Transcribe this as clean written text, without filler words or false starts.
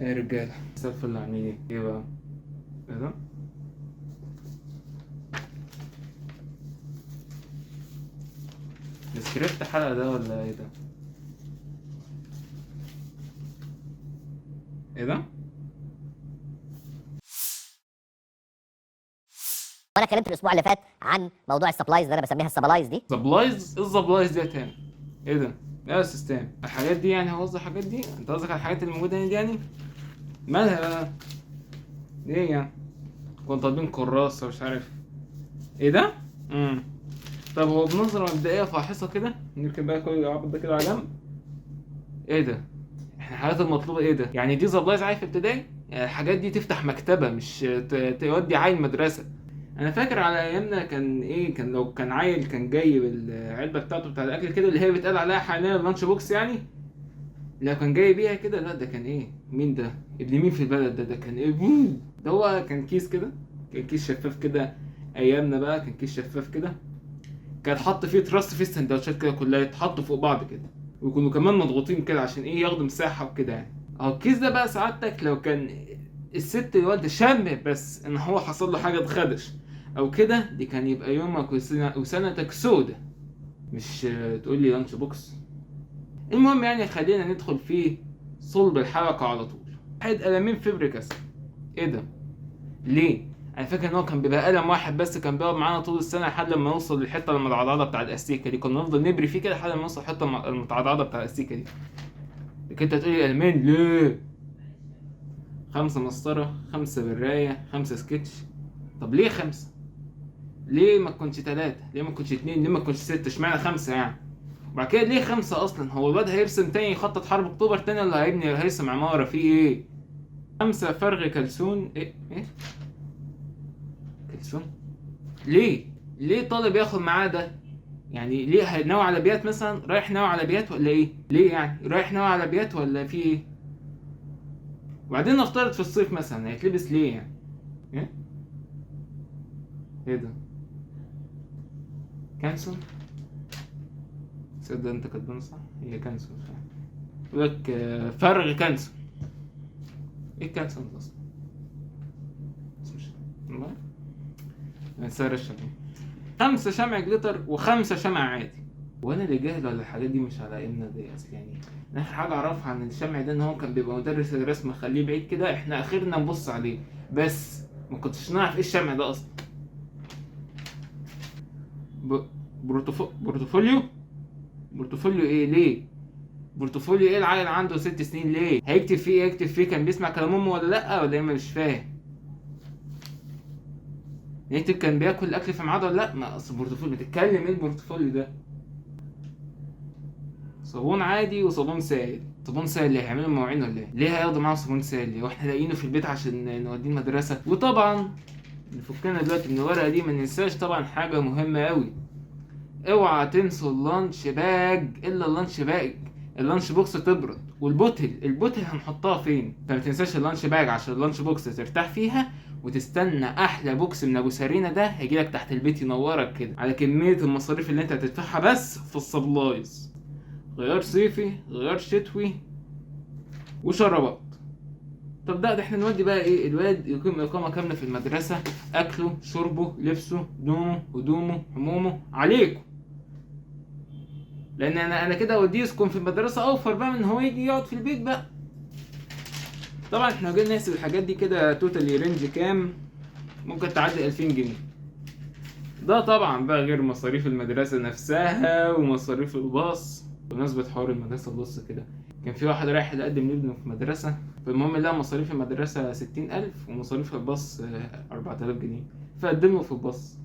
ايه يا رجاله، مساء الفل، عاملين ايه بقى؟ ايه ده؟ ده سكريبت حلقه ده ولا ايه ده؟ ايه ده؟ وانا اتكلمت الاسبوع اللي فات عن موضوع السبلايز اللي انا بسميها السبلايز دي. سبلايز؟ ايه السبلايز دي تاني؟ ايه ده؟ ايه يا سيستم؟ الحاجات دي يعني، هو قصدي الحاجات دي؟ انت قصدك على الحاجات اللي موجوده هنا دي يعني؟ مالها بقى؟ ايه يعني؟ كنت طالبين كراسه مش عارف ايه ده؟ طب هو بنظره مبدئيه فاحصه كده نركب بقى كل العبط ده كده على جنب. ايه ده؟ احنا الحاجات المطلوبه ايه ده؟ يعني دي سبلايز عادي في ابتدائي؟ يعني الحاجات دي تفتح مكتبه مش تودي عيل مدرسه. انا فاكر على ايامنا كان ايه، كان لو كان عيل كان جايب العلبه بتاعته بتاع الاكل كده اللي هي بيتقال عليها حاليا اللانش بوكس يعني، لو كان جاي بيها كده، لا ده كان ايه، مين ده ابن مين في البلد ده كان ايه ده هو كان كيس كده، كان كيس شفاف كده. ايامنا بقى كان كيس شفاف كده، كان حط فيه تراست فيه السندوتشات كده كلها يتحطوا فوق بعض كده، ويكونوا كمان مضغوطين كده عشان ايه، ياخدوا مساحه وكده يعني. اهو الكيس ده بقى سعادتك لو كان الست الوالده شم بس ان هو حصل له حاجه اتخدش او كده، دي كان يبقى يومك وسنتك سودة، مش تقول لي لانش بوكس. المهم يعني خلينا ندخل في صلب الحلقه على طول. واحد قلمين فيبريكاس. ايه ده؟ ليه؟ انا فاكر ان هو كان بيبقى قلم واحد بس، كان بيقعد معانا طول السنه لحد لما نوصل للحته المتعضعضه بتاع الاستيكه دي، كنا نفضل نبري فيه كده لحد ما نوصل الحته المتعضعضه بتاع الاستيكه دي. لكن انت تقولي قلمين ليه؟ 5 مسطره، 5 برايه، 5 سكتش. طب ليه 5؟ ليه ما تكونش 3؟ ليه ما تكونش 2؟ ليه ما تكونش 6؟ اشمعنى 5 يعني؟ وبعد كده ليه 5 اصلا؟ هو الواد هيرسم تاني يخطط حرب اكتوبر تاني ولا هيرسم عماره في ايه؟ 5 فرغ كلسون. ايه كلسون؟ ليه طالب ياخد معاه ده؟ يعني ليه ناوي على بيات مثلا؟ رايح ناوي على بيات ولا ايه؟ ليه يعني رايح ناوي على بيات ولا في ايه؟ وبعدين نفترض في الصيف مثلا هيتلبس ليه يعني؟ ايه؟ ايه ده؟ كانسون؟ تصدق انت كاتبان صح؟ هي كانسون فعلا. يقول لك فرغ كانسون. ايه كانسون اصلا؟ والله نسير الشمع. 5 شمع جليتر و5 شمع عادي. وانا اللي جاهل ولا الحاجات دي مش على ايامنا دي اصل يعني. اخر حاجه اعرفها عن الشمع ده ان هو كان بيبقى مدرس الرسم خليه بعيد كده، احنا اخرنا نبص عليه بس، ما كنتش نعرف ايه الشمع ده اصلا. بورتفوليو. بورتفوليو ايه؟ ليه بورتفوليو؟ ايه العيل عنده 6 سنين ليه هيكتب فيه ايه؟ يكتب فيه كان بيسمع كلام امه ولا لا ولا ايه؟ مش فاهم. يكتب كان بياكل الاكل في ميعاده ولا لا؟ ما اصل بورتفوليو بتتكلم ايه البورتفوليو ده؟ صابون عادي وصابون سائل. صابون سائل ليه؟ هيعملوا مواعين ولا ايه؟ ليه هياخدوا معاهم صابون سائل ليه واحنا لاقيينه في البيت عشان نوديه المدرسه؟ وطبعا نفكنا دلوقتي من الورقه دي، ما ننساش طبعا حاجه مهمه قوي. اوعى تنسوا اللانش باج، الا اللانش باج. اللانش بوكس تبرد، والبوتل هنحطها فين؟ فما تنساش اللانش باج عشان اللانش بوكس ترتاح فيها، وتستنى احلى بوكس من ابو سارينا ده هيجيلك تحت البيت ينورك كده على كميه المصاريف اللي انت هتدفعها بس في السبلايز. غيار صيفي، غيار شتوي، وشرابات. طب ده احنا نودي بقى ايه؟ الواد يقيم اقامه كامله في المدرسه، اكله شربه لبسه نومه هدومه همومه عليكم. لان انا كده اوديه يسكن في المدرسه اوفر بقى من ان هو يجي يقعد في البيت بقى. طبعا احنا لو جينا نحسب الحاجات دي كده توتالي رينج كام، ممكن تعدي 2000 جنيه. ده طبعا بقى غير مصاريف المدرسه نفسها ومصاريف الباص. بمناسبة حوار المدرسة، بص كده، كان في واحد رايح يقدم لابنه في مدرسة، فالمهم لقى مصاريف المدرسة 60,000 ومصاريف الباص 4000 جنيه، فقدم له في الباص.